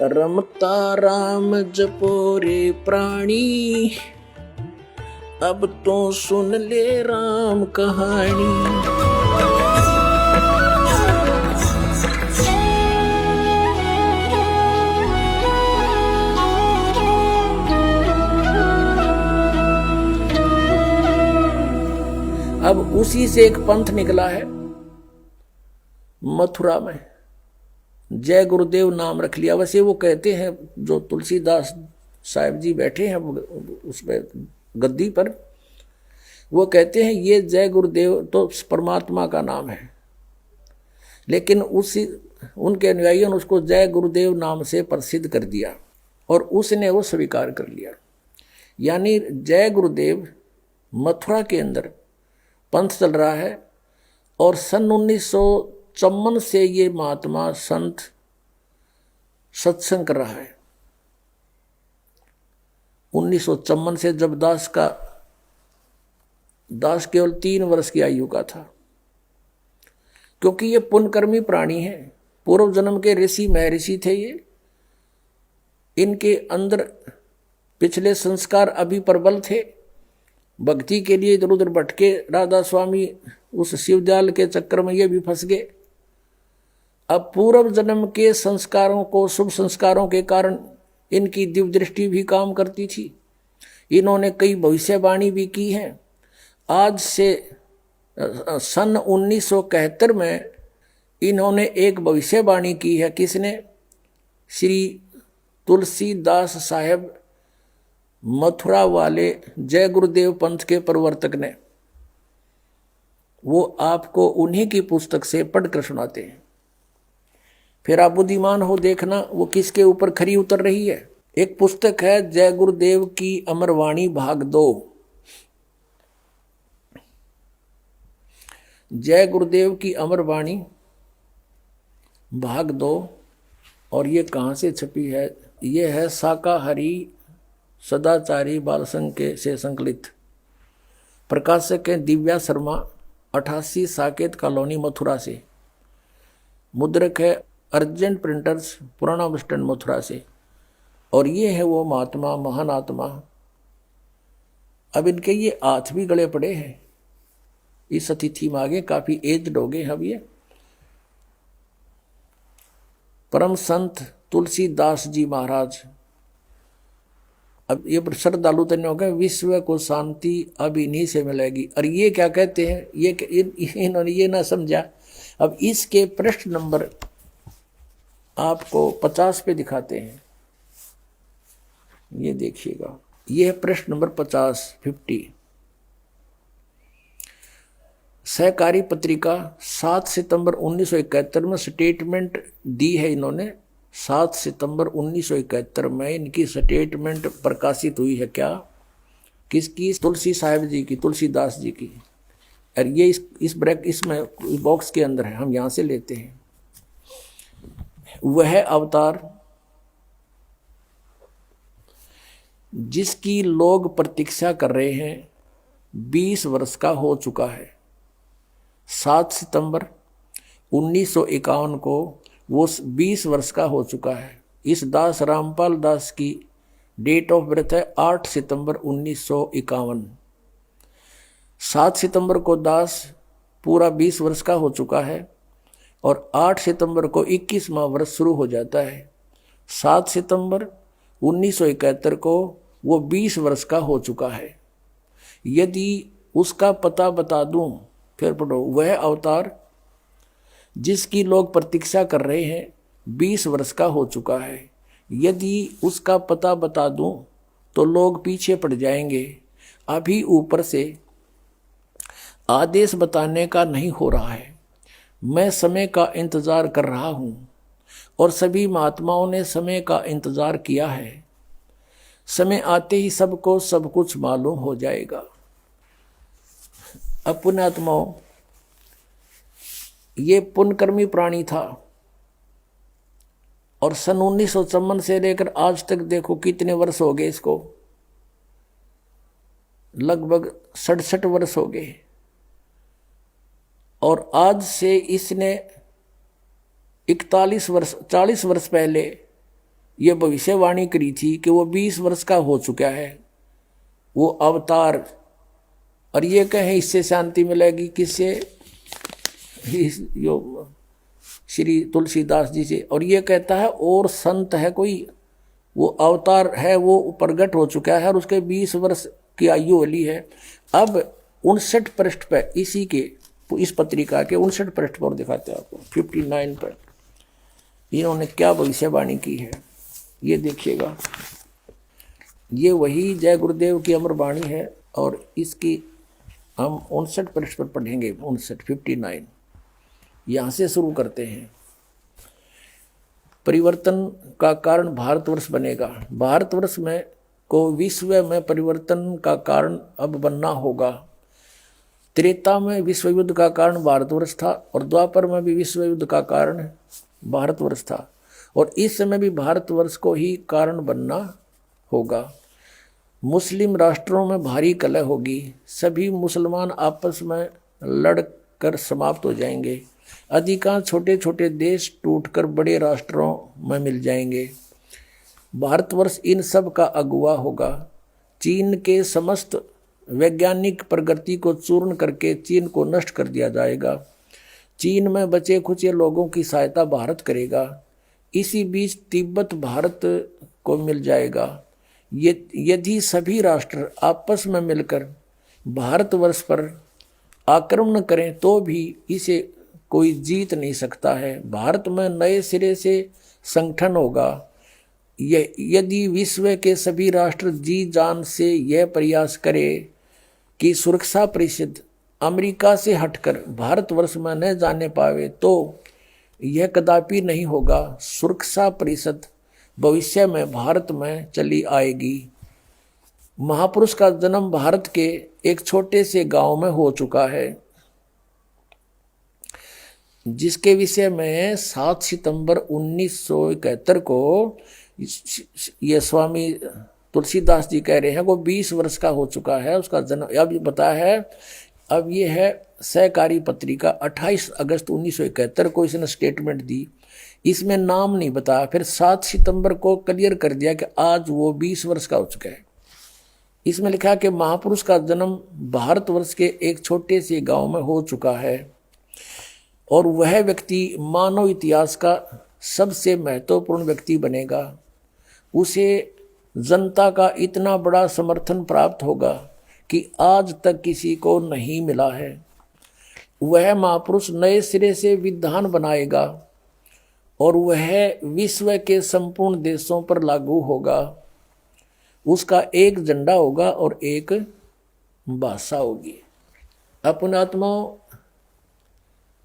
रमता राम जपो रे प्राणी, अब तो सुन ले राम कहानी। अब उसी से एक पंथ निकला है मथुरा में, जय गुरुदेव नाम रख लिया। वैसे वो कहते हैं, जो तुलसीदास साहिब जी बैठे हैं उसमें गद्दी पर, वो कहते हैं ये जय गुरुदेव तो परमात्मा का नाम है, लेकिन उसी उनके अनुयायियों ने उसको जय गुरुदेव नाम से प्रसिद्ध कर दिया और उसने वो स्वीकार कर लिया। यानी जय गुरुदेव मथुरा के अंदर पंथ चल रहा है और सन 1954 से ये महात्मा संत सत्संग कर रहा है। 1954 से, जब दास केवल 3 वर्ष की आयु का था। क्योंकि ये पुण्यकर्मी प्राणी है, पूर्व जन्म के ऋषि महर्षि थे ये, इनके अंदर पिछले संस्कार अभी प्रबल थे। भक्ति के लिए इधर उधर भटके राधा स्वामी उस शिवजाल के चक्कर में ये भी फंस गए। अब पूर्व जन्म के संस्कारों को, शुभ संस्कारों के कारण इनकी दिव्य दृष्टि भी काम करती थी। इन्होंने कई भविष्यवाणी भी की है। आज से सन 1971 में इन्होंने एक भविष्यवाणी की है। किसने? श्री तुलसीदास साहेब मथुरा वाले जय गुरुदेव पंथ के प्रवर्तक ने। वो आपको उन्हीं की पुस्तक से पढ़कर सुनाते हैं, फिर आप बुद्धिमान हो देखना वो किसके ऊपर खरी उतर रही है। एक पुस्तक है जय गुरुदेव की अमरवाणी भाग 2। जय गुरुदेव की अमरवाणी भाग 2, और ये कहाँ से छपी है? ये है शाकाहारी सदाचारी बाल संघ के से संकलित। प्रकाशक है दिव्या शर्मा, 88 साकेत कॉलोनी मथुरा से। मुद्रक है अर्जेंट प्रिंटर्स, पुराना बस स्टैंड मथुरा से। और ये है वो महात्मा, महान आत्मा। अब इनके ये हाथ भी गले पड़े हैं इस अतिथि मांगे, काफी एज्ड हो गए। अब ये परम संत तुलसीदास जी महाराज। अब ये श्रद्धालु तन्य हो गए, विश्व को शांति अब इन्हीं से मिलेगी। और ये क्या कहते हैं, इन्होंने ये ना समझा। अब इसके पृष्ठ नंबर आपको 50 पे दिखाते हैं, ये देखिएगा। ये है पृष्ठ नंबर 50। सहकारी पत्रिका 7 सितंबर 1971 में स्टेटमेंट दी है इन्होंने। 7 सितंबर 1971 में इनकी स्टेटमेंट प्रकाशित हुई है। क्या? किसकी? तुलसी साहिब जी की, तुलसीदास जी की। और ये इस ब्रैक इसमें बॉक्स के अंदर है, हम यहाँ से लेते हैं। वह अवतार जिसकी लोग प्रतीक्षा कर रहे हैं 20 वर्ष का हो चुका है। 7 सितंबर 1951 को वो 20 वर्ष का हो चुका है। इस दास रामपाल दास की डेट ऑफ बर्थ है 8 सितंबर 1951। 7 सितंबर को दास पूरा 20 वर्ष का हो चुका है और 8 सितंबर को 21वां वर्ष शुरू हो जाता है। 7 सितंबर 1971 को वो 20 वर्ष का हो चुका है। यदि उसका पता बता दूं, फिर पढ़ो। वह अवतार जिसकी लोग प्रतीक्षा कर रहे हैं 20 वर्ष का हो चुका है। यदि उसका पता बता दूं तो लोग पीछे पड़ जाएंगे। अभी ऊपर से आदेश बताने का नहीं हो रहा है। मैं समय का इंतजार कर रहा हूं और सभी महात्माओं ने समय का इंतजार किया है। समय आते ही सबको सब कुछ मालूम हो जाएगा। अब पुण्यात्माओं, ये पुण्यकर्मी प्राणी था और सन 1954 से लेकर आज तक देखो कितने वर्ष हो गए इसको, लगभग 67 वर्ष हो गए। और आज से इसने 41 वर्ष 40 वर्ष पहले ये भविष्यवाणी करी थी कि वो 20 वर्ष का हो चुका है, वो अवतार, और ये कहें इससे शांति मिलेगी किससे? यो श्री तुलसीदास जी से। और ये कहता है और संत है कोई, वो अवतार है, वो प्रगट हो चुका है और उसके 20 वर्ष की आयु वाली है। अब 59 पृष्ठ पर इसी के इस पत्रिका के 59 पृष्ठ पर दिखाते हैं आपको, 59 पर इन्होंने क्या भविष्यवाणी की है ये देखिएगा। ये वही जय गुरुदेव की अमर वाणी है और इसकी हम 59 पृष्ठ पर पढ़ेंगे। 59 यहाँ से शुरू करते हैं। परिवर्तन का कारण भारतवर्ष बनेगा। भारतवर्ष में को विश्व में परिवर्तन का कारण अब बनना होगा। त्रेता में विश्व युद्ध का कारण भारतवर्ष था और द्वापर में भी विश्व युद्ध का कारण भारतवर्ष था, और इस समय भी भारतवर्ष को ही कारण बनना होगा। मुस्लिम राष्ट्रों में भारी कलह होगी, सभी मुसलमान आपस में लड़कर समाप्त हो जाएंगे, अधिकांश छोटे छोटे देश टूटकर बड़े राष्ट्रों में मिल जाएंगे। भारतवर्ष इन सब का अगुवा होगा। चीन के समस्त वैज्ञानिक प्रगति को चूर्ण करके चीन को नष्ट कर दिया जाएगा। चीन में बचे खुचे लोगों की सहायता भारत करेगा। इसी बीच तिब्बत भारत को मिल जाएगा। यदि सभी राष्ट्र आपस में मिलकर भारतवर्ष पर आक्रमण करें तो भी इसे कोई जीत नहीं सकता है। भारत में नए सिरे से संगठन होगा। यदि विश्व के सभी राष्ट्र जी जान से यह प्रयास करें कि सुरक्षा परिषद अमेरिका से हटकर भारतवर्ष में न जाने पावे तो यह कदापि नहीं होगा। सुरक्षा परिषद भविष्य में भारत में चली आएगी। महापुरुष का जन्म भारत के एक छोटे से गांव में हो चुका है, जिसके विषय में 7 सितंबर 1971 को ये स्वामी तुलसीदास जी कह रहे हैं वो 20 वर्ष का हो चुका है उसका जन्म। अब बताया है, अब ये है सहकारी पत्रिका 28 अगस्त 1971 को इसने स्टेटमेंट दी। इसमें नाम नहीं बताया, फिर 7 सितंबर को क्लियर कर दिया कि आज वो 20 वर्ष का हो चुका है। इसमें लिखा कि महापुरुष का जन्म भारतवर्ष के एक छोटे से गांव में हो चुका है और वह व्यक्ति मानव इतिहास का सबसे महत्वपूर्ण व्यक्ति बनेगा। उसे जनता का इतना बड़ा समर्थन प्राप्त होगा कि आज तक किसी को नहीं मिला है। वह महापुरुष नए सिरे से विधान बनाएगा और वह विश्व के संपूर्ण देशों पर लागू होगा। उसका एक झंडा होगा और एक भाषा होगी। अपने आत्माओं,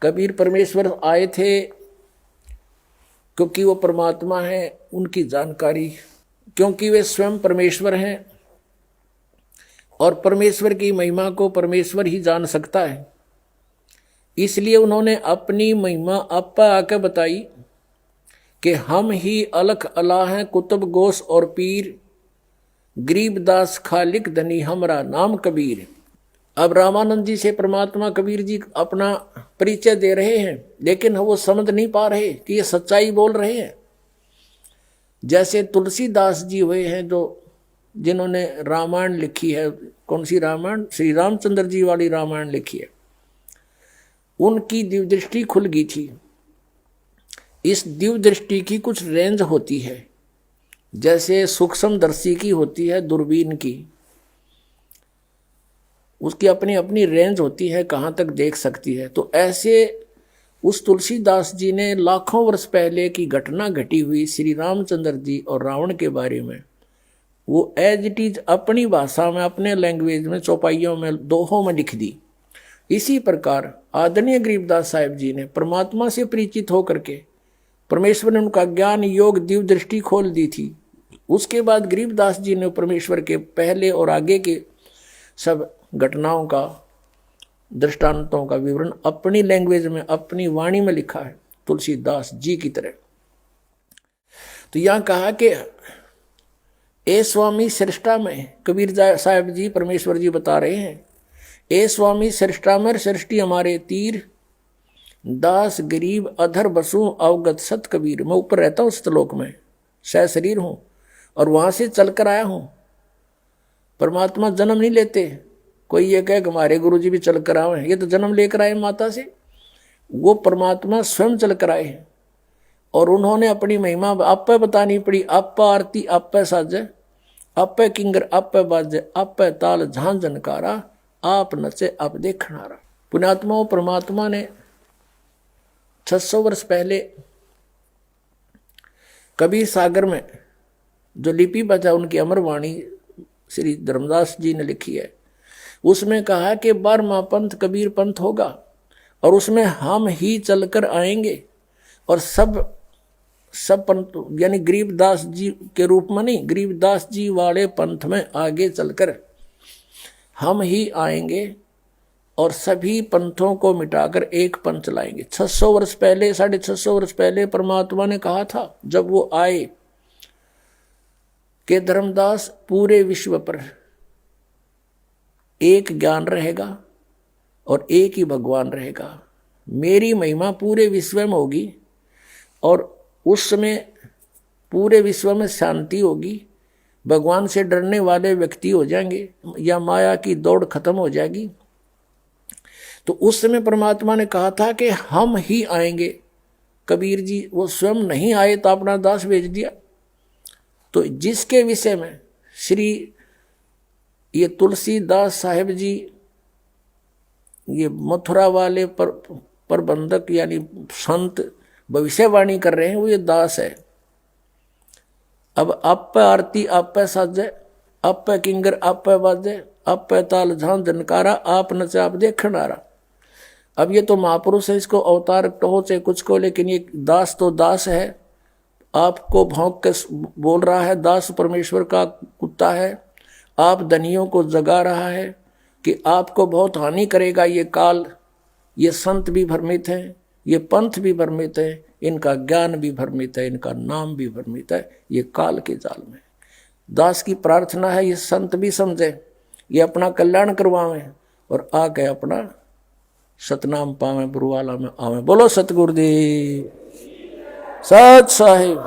कबीर परमेश्वर आए थे क्योंकि वो परमात्मा है, उनकी जानकारी, क्योंकि वे स्वयं परमेश्वर हैं और परमेश्वर की महिमा को परमेश्वर ही जान सकता है। इसलिए उन्होंने अपनी महिमा आपा आकर बताई कि हम ही अलख अला हैं, कुतुब गोस और पीर, गरीबदास खालिक धनी हमरा नाम कबीर। अब रामानंद जी से परमात्मा कबीर जी अपना परिचय दे रहे हैं, लेकिन वो समझ नहीं पा रहे कि ये सच्चाई बोल रहे हैं। जैसे तुलसीदास जी हुए हैं जो जिन्होंने रामायण लिखी है, कौन सी रामायण? श्री रामचंद्र जी वाली रामायण लिखी है। उनकी दिव्य दृष्टि खुल गई थी। इस दिव्य दृष्टि की कुछ रेंज होती है, जैसे सूक्ष्मदर्शी की होती है दूरबीन की, उसकी अपनी अपनी रेंज होती है, कहाँ तक देख सकती है। तो ऐसे उस तुलसीदास जी ने लाखों वर्ष पहले की घटना घटी हुई श्री रामचंद्र जी और रावण के बारे में वो एज इट इज अपनी भाषा में, अपने लैंग्वेज में, चौपाइयों में, दोहों में लिख दी। इसी प्रकार आदरणीय गरीबदास साहिब जी ने परमात्मा से परिचित होकर के परमेश्वर ने उनका ज्ञान योग दिव्य दृष्टि खोल दी थी। उसके बाद गरीबदास जी ने परमेश्वर के पहले और आगे के सब घटनाओं का, दृष्टांतों का विवरण अपनी लैंग्वेज में, अपनी वाणी में लिखा है, तुलसीदास जी की तरह। तो यहां कहा कि ए स्वामी सृष्टा में, कबीर साहब जी परमेश्वर जी बता रहे हैं, ए स्वामी सृष्टा में सृष्टि हमारे तीर, दास गरीब अधर बसु अवगत सत कबीर। मैं ऊपर रहता हूं श्लोक में, सह शरीर हूं और वहां से चलकर आया हूं। परमात्मा जन्म नहीं लेते। कोई ये कहे कि हमारे गुरु जी भी चलकर आए, ये तो जन्म लेकर आए माता से। वो परमात्मा स्वयं चलकर आए हैं और उन्होंने अपनी महिमा आप पे बतानी पड़ी। आप पे आरती आप पे साजे, आप पे किंगर आप पे बाजे, आप पे ताल झांझ झनकारा, आप नचे आप देखनारा। पुण्यात्माओं, परमात्मा ने 600 वर्ष पहले कबीर सागर में जो लिपि बचा, उनकी अमर वाणी श्री धर्मदास जी ने लिखी है, उसमें कहा कि 12वां पंथ कबीर पंथ होगा और उसमें हम ही चलकर आएंगे और सब पंथ यानी गरीबदास जी के रूप में नहीं, गरीबदास जी वाले पंथ में आगे चलकर हम ही आएंगे और सभी पंथों को मिटाकर एक पंथ चलाएंगे। 600 वर्ष पहले, 650 वर्ष पहले परमात्मा ने कहा था जब वो आए कि धर्मदास पूरे विश्व पर एक ज्ञान रहेगा और एक ही भगवान रहेगा। मेरी महिमा पूरे विश्व में होगी और उस समय पूरे विश्व में शांति होगी। भगवान से डरने वाले व्यक्ति हो जाएंगे या माया की दौड़ खत्म हो जाएगी। तो उस समय परमात्मा ने कहा था कि हम ही आएंगे। कबीर जी वो स्वयं नहीं आए तो अपना दास भेज दिया। तो जिसके विषय में श्री ये तुलसीदास साहेब जी ये मथुरा वाले प्रबंधक यानी संत भविष्यवाणी कर रहे हैं, वो ये दास है। अब आप पे आरती आप पे साजे, आप पे किंगर आप पे बाजे, आप पे ताल झांझ झनकारा, आप नचे आप देखनारा। अब ये तो महापुरुष है, इसको अवतार कहो चाहे कुछ को, लेकिन ये दास तो दास है। आपको भौंक के बोल रहा है, दास परमेश्वर का कुत्ता है। आप धनियों को जगा रहा है कि आपको बहुत हानि करेगा ये काल। ये संत भी भ्रमित हैं, ये पंथ भी भ्रमित है, इनका ज्ञान भी भ्रमित है, इनका नाम भी भ्रमित है। ये काल के जाल में दास की प्रार्थना है ये संत भी समझे, ये अपना कल्याण करवावें और आके अपना सतनाम पावें, बुरवाला में आवे। बोलो सतगुरुदेव सत साहिब।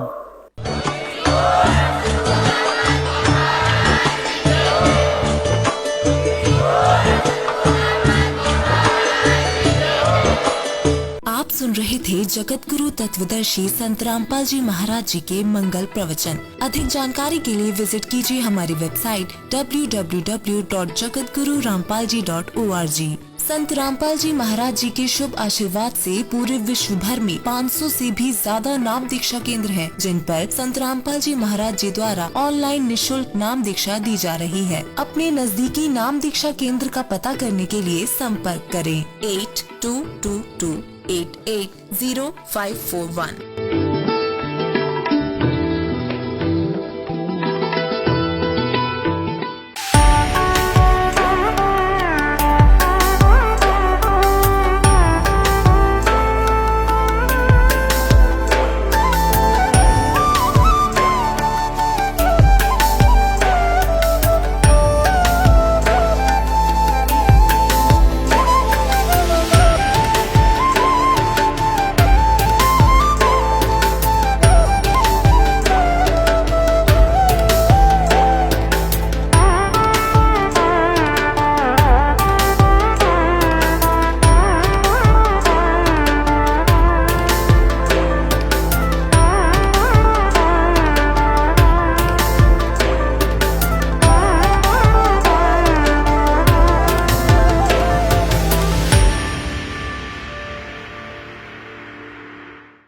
आप सुन रहे थे जगत गुरु तत्वदर्शी संत रामपाल जी महाराज जी के मंगल प्रवचन। अधिक जानकारी के लिए विजिट कीजिए हमारी वेबसाइट www.jagatgururampalji.org। संत रामपाल जी महाराज जी के शुभ आशीर्वाद से पूरे विश्व भर में 500 से भी ज्यादा नाम दीक्षा केंद्र हैं, जिन पर संत रामपाल जी महाराज जी द्वारा ऑनलाइन निशुल्क नाम दीक्षा दी जा रही है। अपने नजदीकी नाम दीक्षा केंद्र का पता करने के लिए संपर्क करें 8222880541।